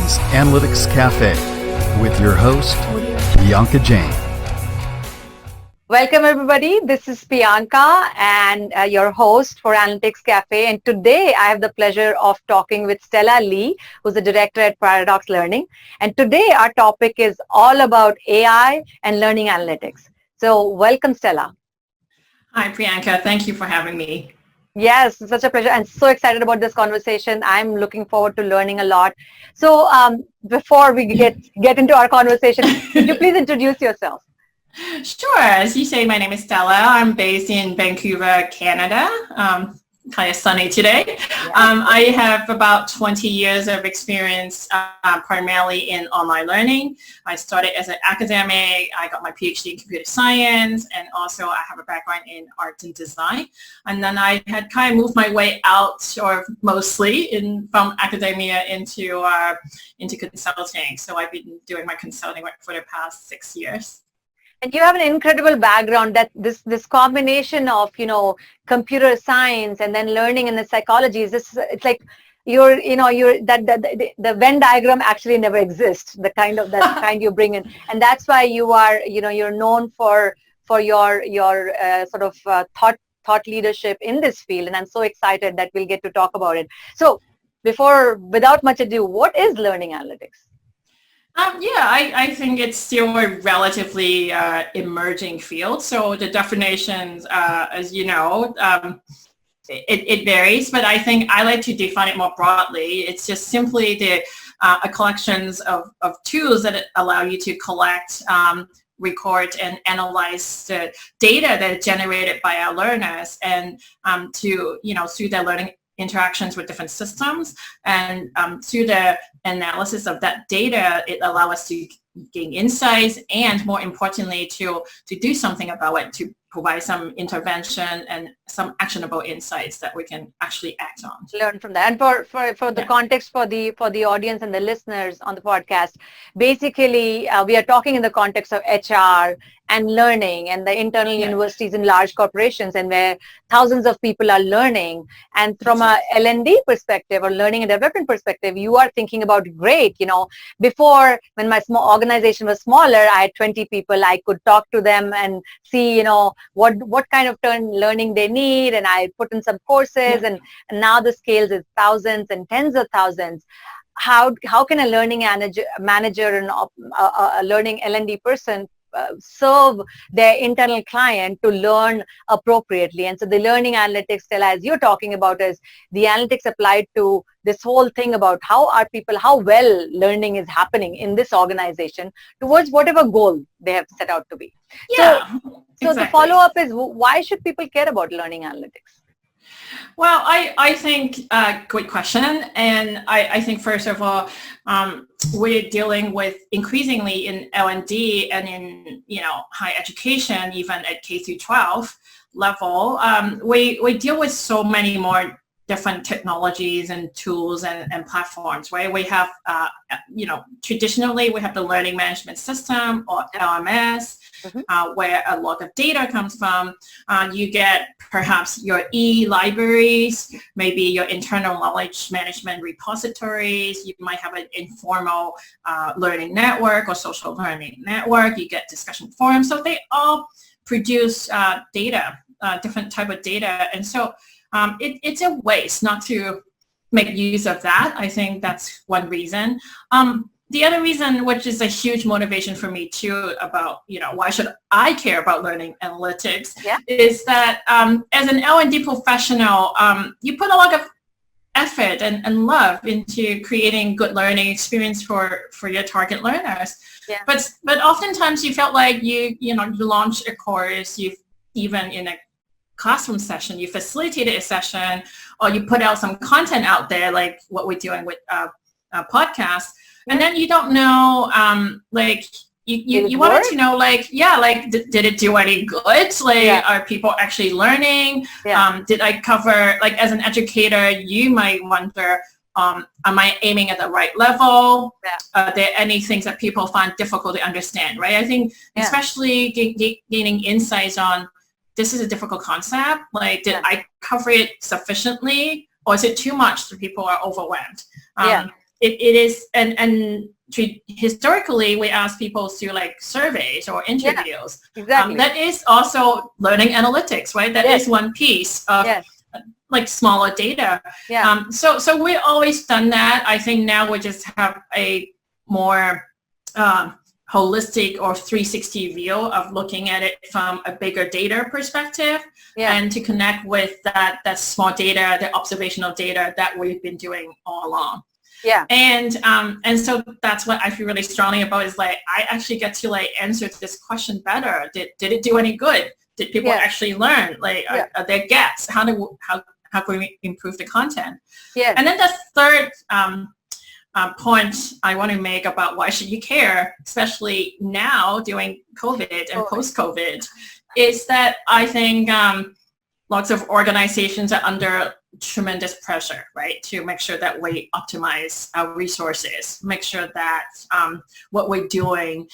Today's Analytics Cafe with your host, Bianca Jane. Welcome everybody. This is Bianca and your host for Analytics Cafe. And today I have the pleasure of talking with Stella Lee, who's the director at Paradox Learning. And today our topic is all about AI and learning analytics. So welcome, Stella. Hi, Priyanka. Thank you for having me. Yes, it's such a pleasure. I'm so excited about this conversation. I'm looking forward to learning a lot. So before we get into our conversation, could you please introduce yourself? Sure. As you say, my name is Stella. I'm based in Vancouver, Canada. Kind of sunny today. I have about 20 years of experience primarily in online learning. I started as an academic. I got my PhD in computer science, and also I have a background in art and design. And then I had kind of moved my way out, or mostly from academia into consulting. So I've been doing my consulting work for the past 6 years. And you have an incredible background that this combination of, computer science and then learning and the psychology is this, it's like the Venn diagram actually never exists, that kind you bring in. And that's why you are, you're known for your sort of thought leadership in this field. And I'm so excited that we'll get to talk about it. So without much ado, what is learning analytics? I think it's still a relatively emerging field. So the definitions, as you know, it varies, but I think I like to define it more broadly. It's just simply a collections of tools that allow you to collect, record, and analyze the data that is generated by our learners, and through their learning interactions with different systems, and through the analysis of that data, it allows us to gain insights, and more importantly, to do something about it, to provide some intervention and some actionable insights that we can actually act on. Learn from that. And for the context for the audience and the listeners on the podcast, basically we are talking in the context of HR and learning and the internal universities in large corporations, and where thousands of people are learning. And from a L&D perspective, or learning and development perspective, you are thinking about, great, before, when my small organization was smaller, I had 20 people. I could talk to them and see, what kind of learning they need, and I put in some courses, and now the scales is thousands and tens of thousands. How can a learning manager and a learning L&D person serve their internal client to learn appropriately? And so the learning analytics, Stella, as you're talking about, is the analytics applied to this whole thing about how well learning is happening in this organization towards whatever goal they have set out to be. So the follow-up is, why should people care about learning analytics? Well, I think great question. And I think, first of all, we're dealing with increasingly in L&D and in, higher education, even at K through 12 level, we deal with so many more different technologies and tools and platforms, right? We have, traditionally we have the learning management system, or LMS, where a lot of data comes from. You get perhaps your e-libraries, maybe your internal knowledge management repositories. You might have an informal learning network or social learning network. You get discussion forums. So they all produce data, different type of data. And so it's a waste not to make use of that. I think that's one reason. The other reason, which is a huge motivation for me too, about, why should I care about learning analytics, is that as an L&D professional, you put a lot of effort and love into creating good learning experience for your target learners. Yeah. But oftentimes you felt like you launched a course, you've even in a classroom session, you facilitated a session, or you put out some content out there, like what we're doing with podcasts, and then you don't know, you wanted to know, did it do any good? Are people actually learning? Did I cover, as an educator, you might wonder, am I aiming at the right level? Are there any things that people find difficult to understand, right? I think especially gaining insights on, this is a difficult concept. Did I cover it sufficiently, or is it too much so people are overwhelmed? it is, and historically we ask people to like surveys or interviews. Exactly. That is also learning analytics, right? That is one piece of like smaller data. So we always done that. I think now we just have a more holistic or 360 view of looking at it from a bigger data perspective, and to connect with that small data, the observational data that we've been doing all along. And so that's what I feel really strongly about, is like I actually get to like answer this question better. Did it do any good? Did people actually learn? Like are there gaps? How can we improve the content? And then the third point I want to make about why should you care, especially now during COVID and post-COVID, is that I think lots of organizations are under tremendous pressure, right, to make sure that we optimize our resources, make sure that what we're doing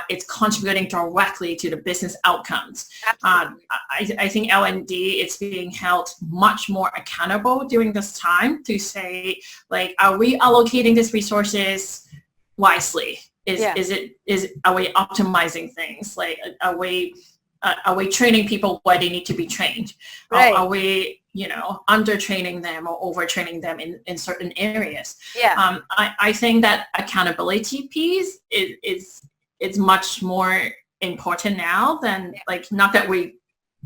is contributing directly to the business outcomes. I think L&D is being held much more accountable during this time to say, like, are we allocating these resources wisely? Are we optimizing things? Like, are we training people where they need to be trained? Are we, under-training them or over-training them in certain areas? I think that accountability piece is much more important now than, like, not that we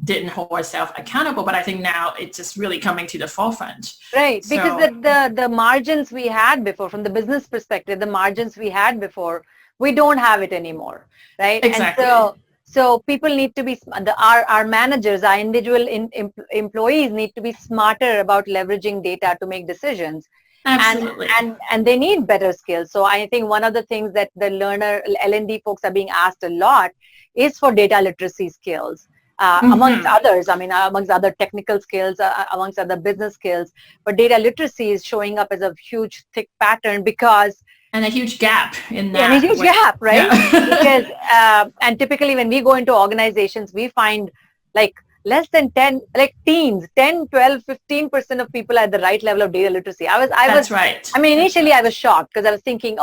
didn't hold ourselves accountable, but I think now it's just really coming to the forefront. Right, because the margins we had before, from the business perspective, the margins we had before, we don't have it anymore, right? Exactly. And so people need to be, our managers, our individual employees need to be smarter about leveraging data to make decisions. Absolutely. And they need better skills. So I think one of the things that the L&D folks are being asked a lot is for data literacy skills. Amongst others, amongst other technical skills, amongst other business skills, but data literacy is showing up as a huge, thick pattern because... And a huge gap in that. And a huge gap, right? Because, and typically when we go into organizations, we find like less than 10, like teens, 10, 12, 15% of people at the right level of data literacy. That's right. Initially I was shocked because I was thinking,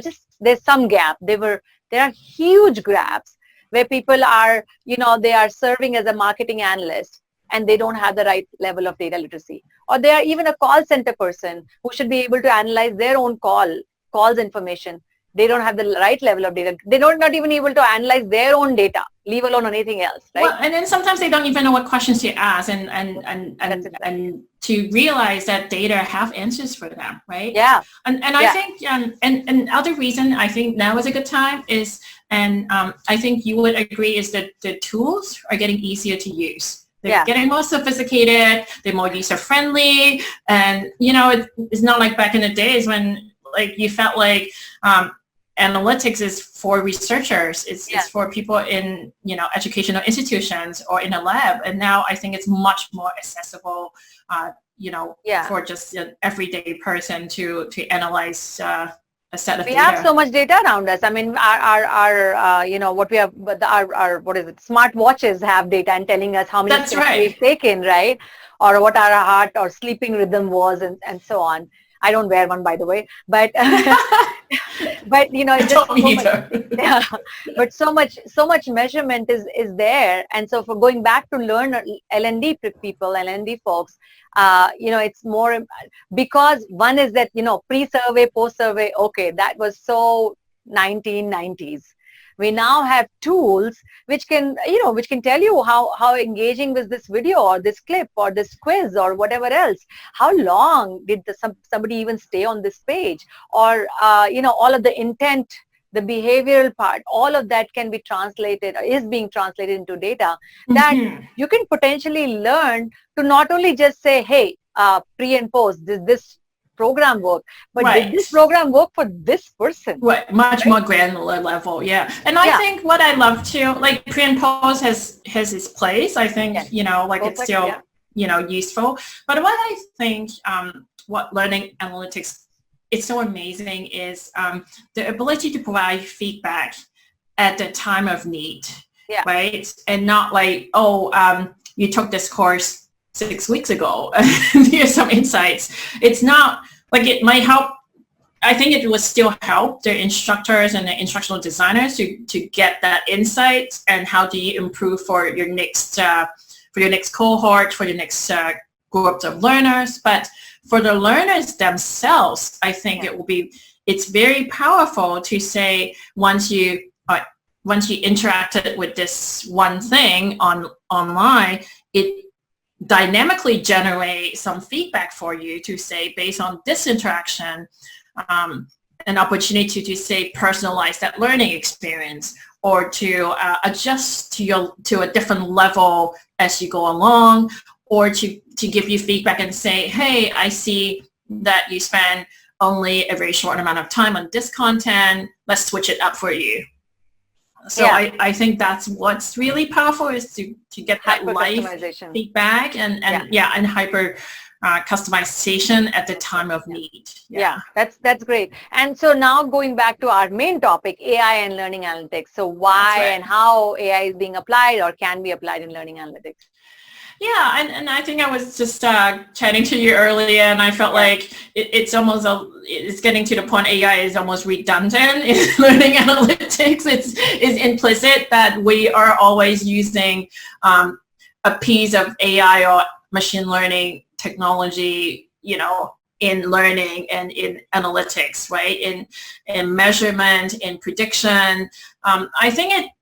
just there's some gap. There are huge gaps where people are, they are serving as a marketing analyst and they don't have the right level of data literacy. Or they are even a call center person who should be able to analyze their own calls information. They don't have the right level of data. They're not even able to analyze their own data, leave alone anything else, right? Well, and then sometimes they don't even know what questions to ask and to realize that data have answers for them, right? And I think, and other reason I think now is a good time is, and I think you would agree, is that the tools are getting easier to use. They're getting more sophisticated, they're more user-friendly, and, it's not like back in the days when, like, you felt like analytics is for researchers, it's for people in, educational institutions or in a lab, and now I think it's much more accessible, for just an everyday person to analyze a set of data. We have so much data around us. Our what we have, our what is it? Smart watches have data and telling us how many steps we've taken, right? Or what our heart or sleeping rhythm was, and so on. I don't wear one, by the way, but but it's just but so much measurement is there, and so for going back to learn L&D people, L&D folks, it's more because one is that pre-survey, post-survey, okay, that was so 1990s. We now have tools which can tell you how engaging was this video or this clip or this quiz or whatever else. How long did somebody even stay on this page? Or, all of the intent, the behavioral part, all of that can be translated or is being translated into data that you can potentially learn to not only just say, hey, pre and post, this program work, but did this program work for this person? Much more granular level, And I think what I love too, like pre and post has its place. I think, it's still, useful. But what I think, what learning analytics, it's so amazing is the ability to provide feedback at the time of need, right? And not like, you took this course 6 weeks ago, here's some insights. It's not like, it might help I think it would still help the instructors and the instructional designers to get that insight and how do you improve for your next cohort, for your next groups of learners. But for the learners themselves, I think it's very powerful to say once you interacted with this one thing online, it dynamically generate some feedback for you to say, based on this interaction, an opportunity to say personalize that learning experience, or to adjust to a different level as you go along, or to give you feedback and say, hey, I see that you spend only a very short amount of time on this content. Let's switch it up for you. So I think that's what's really powerful, is to get that live feedback and hyper customization at the time of need. Yeah, that's great. And so now going back to our main topic, AI and learning analytics. So why and how AI is being applied or can be applied in learning analytics? Yeah, and I think I was just chatting to you earlier, and I felt like it's getting to the point AI is almost redundant in learning analytics. It's implicit that we are always using a piece of AI or machine learning technology, in learning and in analytics, right? In measurement, in prediction. I think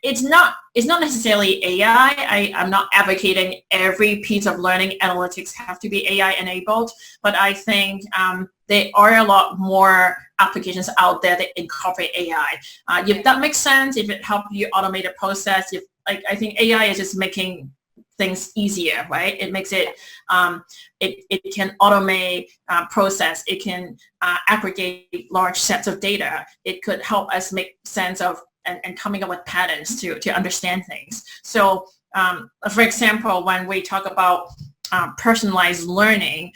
it's not necessarily AI. I'm not advocating every piece of learning analytics have to be AI enabled, but I think there are a lot more applications out there that incorporate AI. If that makes sense, if it helps you automate a process, I think AI is just making things easier, right? It makes it, it can automate process. It can aggregate large sets of data. It could help us make sense of and coming up with patterns to understand things. So, for example, when we talk about personalized learning,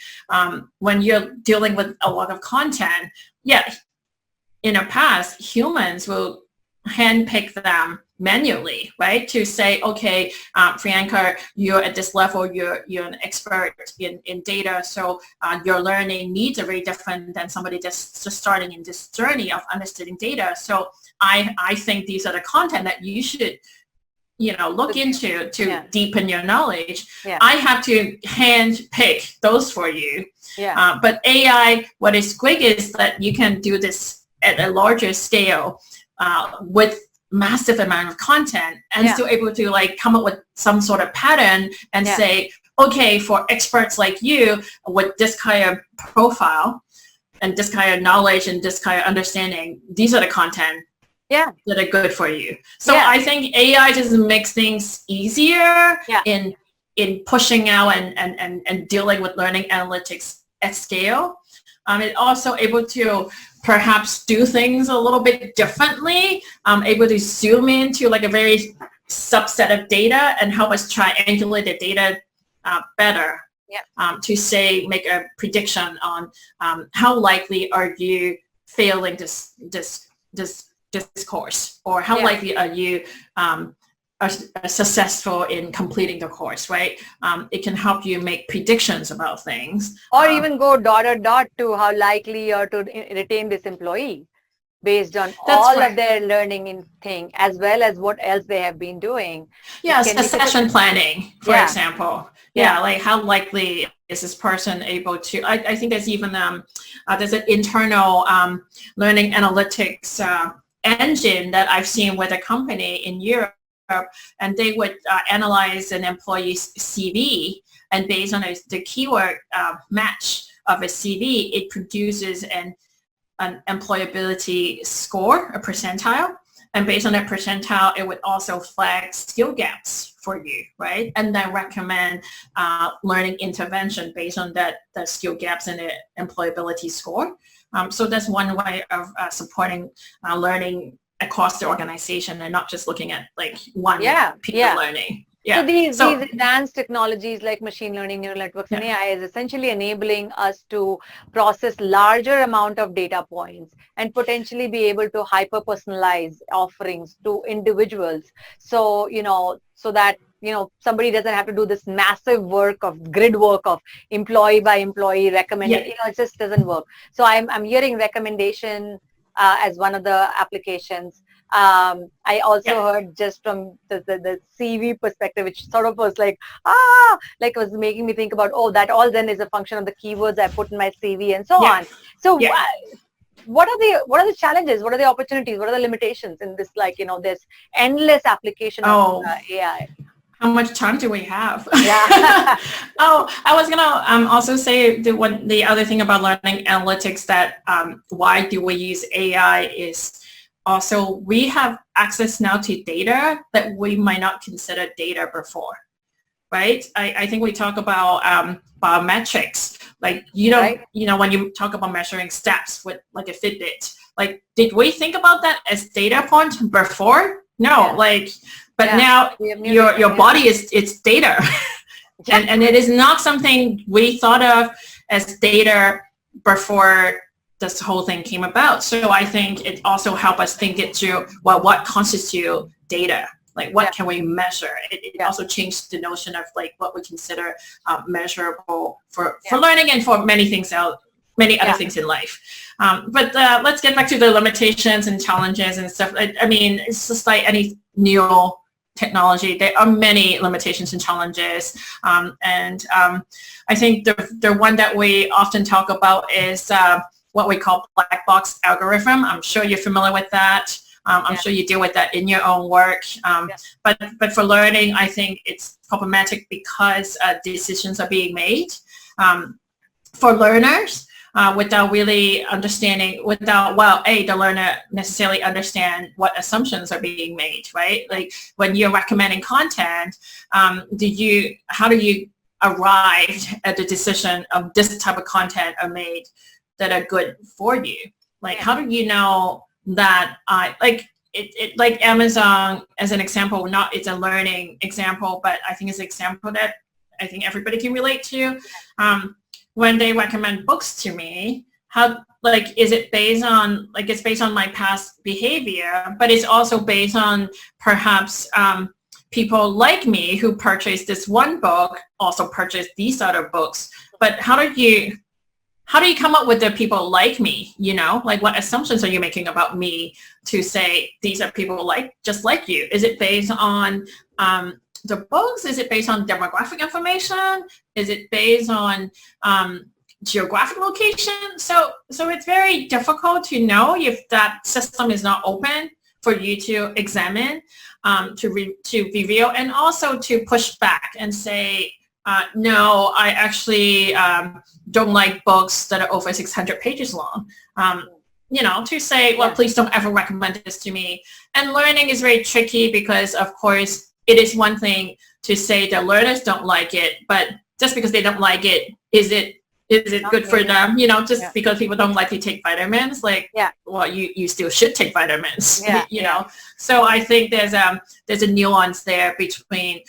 when you're dealing with a lot of content, in the past, humans will handpick them manually, right? To say, okay, Priyanka, you're at this level, you're an expert in data, so your learning needs are very different than somebody just starting in this journey of understanding data. So I think these are the content that you should look into to deepen your knowledge. I have to hand pick those for you. But AI, what is great is that you can do this at a larger scale with massive amount of content and still able to come up with some sort of pattern and say, okay, for experts like you with this kind of profile and this kind of knowledge and this kind of understanding, these are the content that are good for you. So I think AI just makes things easier in pushing out and dealing with learning analytics at scale. It's also able to perhaps do things a little bit differently, able to zoom into a very subset of data and help us triangulate the data better. To say, make a prediction on how likely are you failing this course, or how likely are you are successful in completing the course, right? It can help you make predictions about things. Or even go ... to how likely you're to retain this employee based on all of their learning thing, as well as what else they have been doing. Succession planning, for example. Like how likely is this person able to, I think there's even, there's an internal learning analytics engine that I've seen with a company in Europe, and they would analyze an employee's CV, and based on the keyword match of a CV, it produces an employability score, a percentile, and based on that percentile, it would also flag skill gaps for you, right? And then recommend learning intervention based on the skill gaps in the employability score. So that's one way of supporting learning across the organization and not just looking at one piece of learning. So these advanced technologies like machine learning, neural networks, and AI is essentially enabling us to process larger amount of data points and potentially be able to hyper-personalize offerings to individuals. So, so that, somebody doesn't have to do this massive work of grid work of employee by employee recommendation. It just doesn't work. So I'm hearing recommendation as one of the applications. I also heard just from the CV perspective, which sort of was like it was making me think about, that all then is a function of the keywords I put in my CV and so on. So what are the challenges? What are the opportunities? What are the limitations in this, this endless application of AI? How much time do we have? Yeah. I was gonna also say the other thing about learning analytics that why do we use AI is also we have access now to data that we might not consider data before, right? I think we talk about biometrics. Like when you talk about measuring steps with like a Fitbit, like did we think about that as data point before? No, but now your body is it's data, and it is not something we thought of as data before this whole thing came about. So I think it also helped us think it through. Well, what constitutes data? Like what can we measure? It also changed the notion of like what we consider measurable for learning and for many things many other things in life. But let's get back to the limitations and challenges and stuff. I mean, it's just like any new technology. There are many limitations and challenges. And I think the one that we often talk about is what we call black box algorithm. I'm sure you're familiar with that. I'm sure you deal with that in your own work. But for learning, I think it's problematic because decisions are being made for learners without really understanding, the learner necessarily understand what assumptions are being made, right? Like when you're recommending content, how do you arrive at the decision of this type of content are made that are good for you? Like how do you know that like Amazon as an example, it's a learning example, but I think it's an example that I think everybody can relate to. When they recommend books to me, is it based on it's based on my past behavior, but it's also based on perhaps people like me who purchased this one book also purchased these other books. But how do you come up with the people like me, like what assumptions are you making about me to say these are people just like you? Is it based on the books? Is it based on demographic information? Is it based on geographic location? So it's very difficult to know if that system is not open for you to examine, to reveal, and also to push back and say, no, I actually don't like books that are over 600 pages long. To say, well, please don't ever recommend this to me. And learning is very tricky because, of course, it is one thing to say the learners don't like it, but just because they don't like it, is it good for them? Just because people don't like to take vitamins, well, you still should take vitamins, know? So I think there's a nuance there between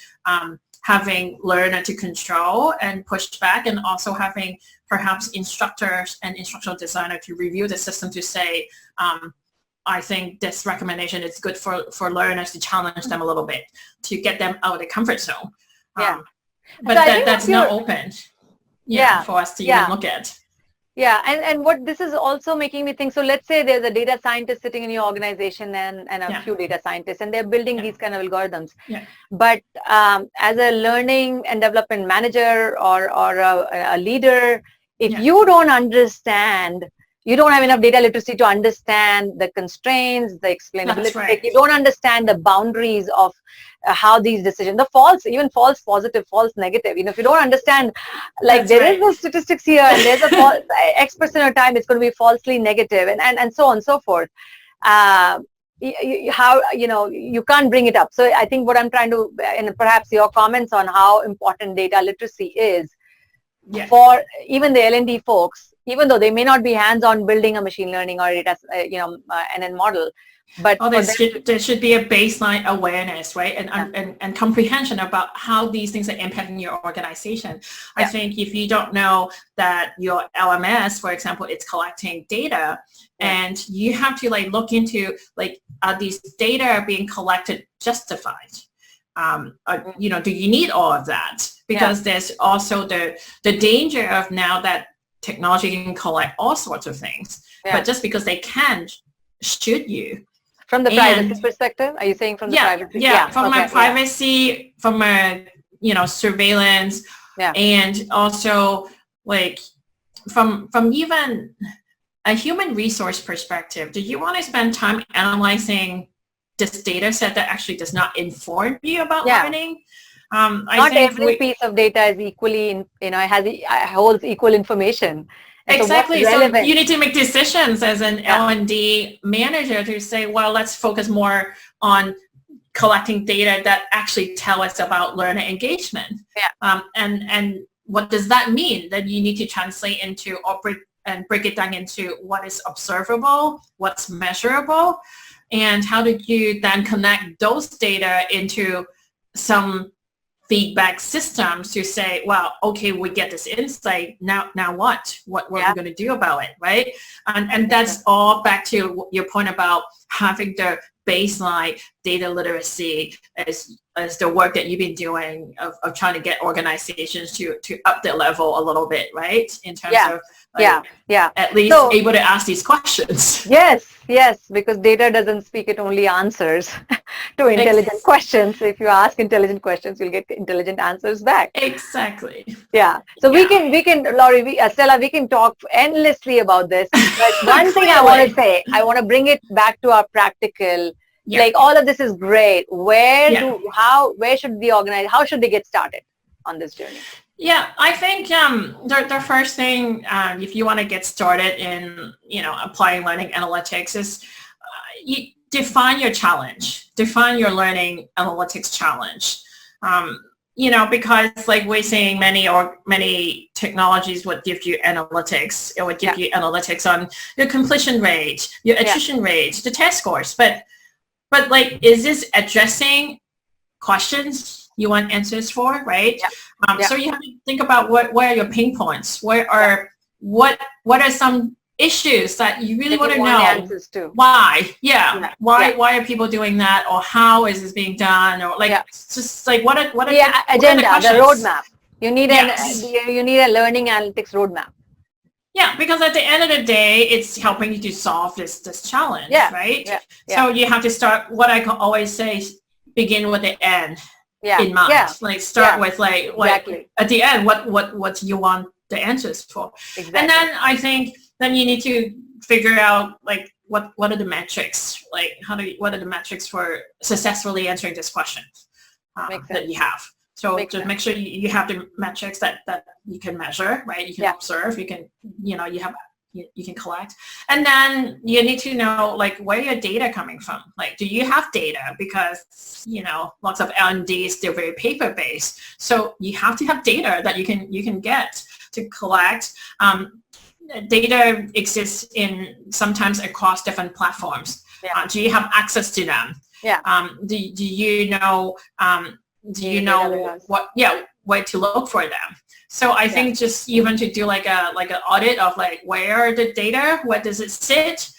having learner to control and push back, and also having perhaps instructors and instructional designer to review the system to say, I think this recommendation is good for learners to challenge them a little bit, to get them out of the comfort zone. But that's not open for us to even look at. Yeah, and what this is also making me think, so let's say there's a data scientist sitting in your organization and a few data scientists, and they're building these kind of algorithms. But as a learning and development manager or a leader, if you don't understand, you don't have enough data literacy to understand the constraints, the explainability. Right. You don't understand the boundaries of how these decisions, even false positive, false negative. If you don't understand, there is no statistics here, and there's a X% of time it's going to be falsely negative, and so on and so forth. You can't bring it up. So I think what I'm trying to, and perhaps your comments on how important data literacy is for even the L&D folks, even though they may not be hands-on building a machine learning or data, NN model, but there should be a baseline awareness, right, and comprehension about how these things are impacting your organization. I think if you don't know that your LMS, for example, it's collecting data, and you have to look into are these data being collected justified? do you need all of that? Because there's also the danger of now that technology can collect all sorts of things, but just because they can, should you? From the privacy perspective, are you saying from the privacy? From my privacy, from my surveillance, and also like from even a human resource perspective, do you want to spend time analyzing this data set that actually does not inform you about learning? Not every piece of data is equally, holds equal information. And exactly. So you need to make decisions as an L&D manager to say, well, let's focus more on collecting data that actually tell us about learner engagement. And what does that mean? That you need to translate into and break it down into what is observable, what's measurable, and how do you then connect those data into some feedback systems to say, well, okay, we get this insight. Now what are we going to do about it, right? And that's all back to your point about having the baseline data literacy as the work that you've been doing of trying to get organizations to up their level a little bit, right? In terms of at least able to ask these questions. Yes, because data doesn't speak, it only answers to intelligent questions. If you ask intelligent questions, you'll get intelligent answers back. Exactly. So we can, Laurie, Stella, we can talk endlessly about this. But one thing I want to say, I want to bring it back to our practical. Like all of this is great. Where should the organize? How should they get started on this journey? Yeah, I think the first thing, if you want to get started in, applying learning analytics is you define your challenge, define your learning analytics challenge. Because like we're saying, many technologies would give you analytics. It would give you analytics on your completion rate, your attrition rate, the test scores. But like, is this addressing questions you want answers for, right? So you have to think about what are your pain points? What are some issues that you really want to know? Answers to. Why? Why are people doing that? Or how is this being done? Or like, it's just like what are agenda, the roadmap. You need a learning analytics roadmap. Yeah, because at the end of the day, it's helping you to solve this challenge, right? So you have to start, what I can always say, begin with the end in mind. Like start with like at the end, what you want the answers for. And then I think then you need to figure out like what are the metrics, like what are the metrics for successfully answering this question that you have. So just make sure you have the metrics that you can measure, right? You can observe, you can you can collect. And then you need to know like where your data coming from. Like, do you have data? Because, lots of L&D is still very paper-based. So you have to have data that you can get to collect. Data exists sometimes across different platforms. Do you have access to them? Do you know where to look for them? So I think just even to do like an audit of like where are the data, where does it sit,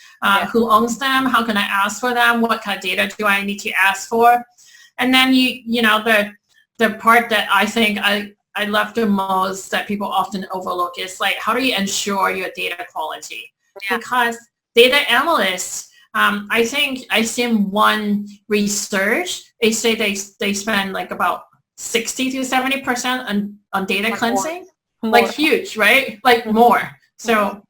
who owns them, how can I ask for them, what kind of data do I need to ask for, and then the part that I think I love the most that people often overlook is like how do you ensure your data quality? Because data analysts, I think I seen one research, they say they spend like about 60 to 70% on data cleansing, like huge, right? Like more. So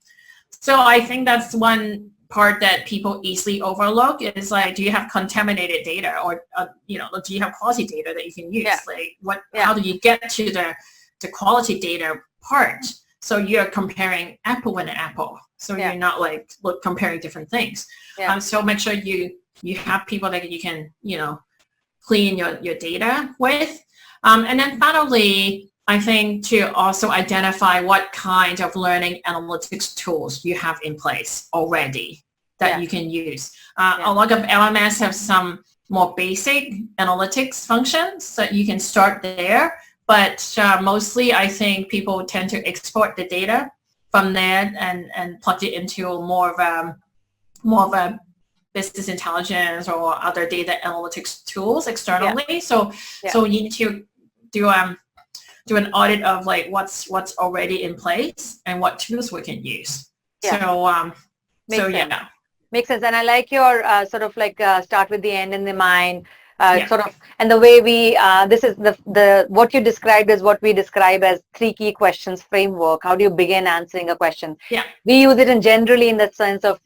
I think that's one part that people easily overlook is like, do you have contaminated data or, do you have quality data that you can use? Like how do you get to the quality data part? So you're comparing apple and apple. So you're not like comparing different things. So make sure you have people that you can, clean your data with. And then finally, I think to also identify what kind of learning analytics tools you have in place already that you can use. A lot of LMS have some more basic analytics functions that you can start there. But mostly, I think people tend to export the data from there and plug it into more of a business intelligence or other data analytics tools externally. So you need to do an audit of like what's already in place and what tools we can use. Makes sense. Makes sense. And I like your sort of like start with the end in the mind. Sort of, and the way we, this is the what you described is what we describe as 3 key questions framework. How do you begin answering a question? Yeah. We use it in generally in the sense of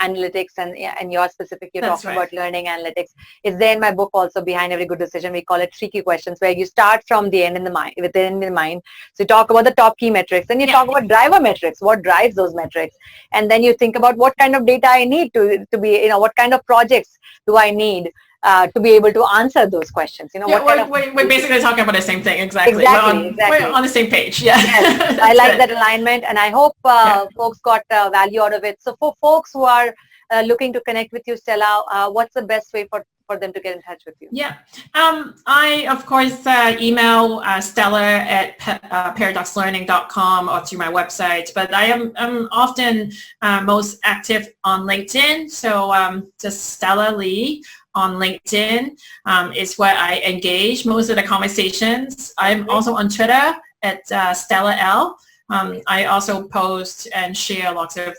analytics and your specific, you're That's talking right. about learning analytics. It's there in my book also, Behind Every Good Decision. We call it 3 key questions, where you start from the end in the mind, with the end in mind. So you talk about the top key metrics, then you talk about driver metrics, what drives those metrics. And then you think about what kind of data I need to be, what kind of projects do I need to be able to answer those questions. We're basically talking about the same thing. Exactly. Exactly. We're on the same page. Yeah. Yes, I like that alignment, and I hope folks got value out of it. So for folks who are looking to connect with you, Stella, what's the best way for them to get in touch with you? Yeah. I, of course, email Stella at paradoxlearning.com or through my website, but I'm often most active on LinkedIn. So just Stella Lee on LinkedIn is where I engage most of the conversations. I'm also on Twitter at Stella L. I also post and share lots of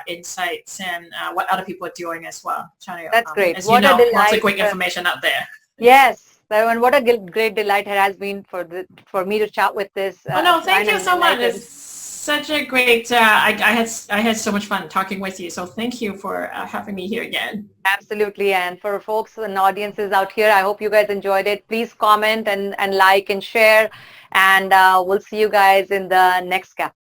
insights and what other people are doing as well. That's great. As what you know, lots of great information out there. Yes, and what a great delight it has been for me to chat with this. Thank you so much. It's such a great. I had so much fun talking with you. So thank you for having me here again. Absolutely, and for folks and audiences out here, I hope you guys enjoyed it. Please comment and like and share, and we'll see you guys in the next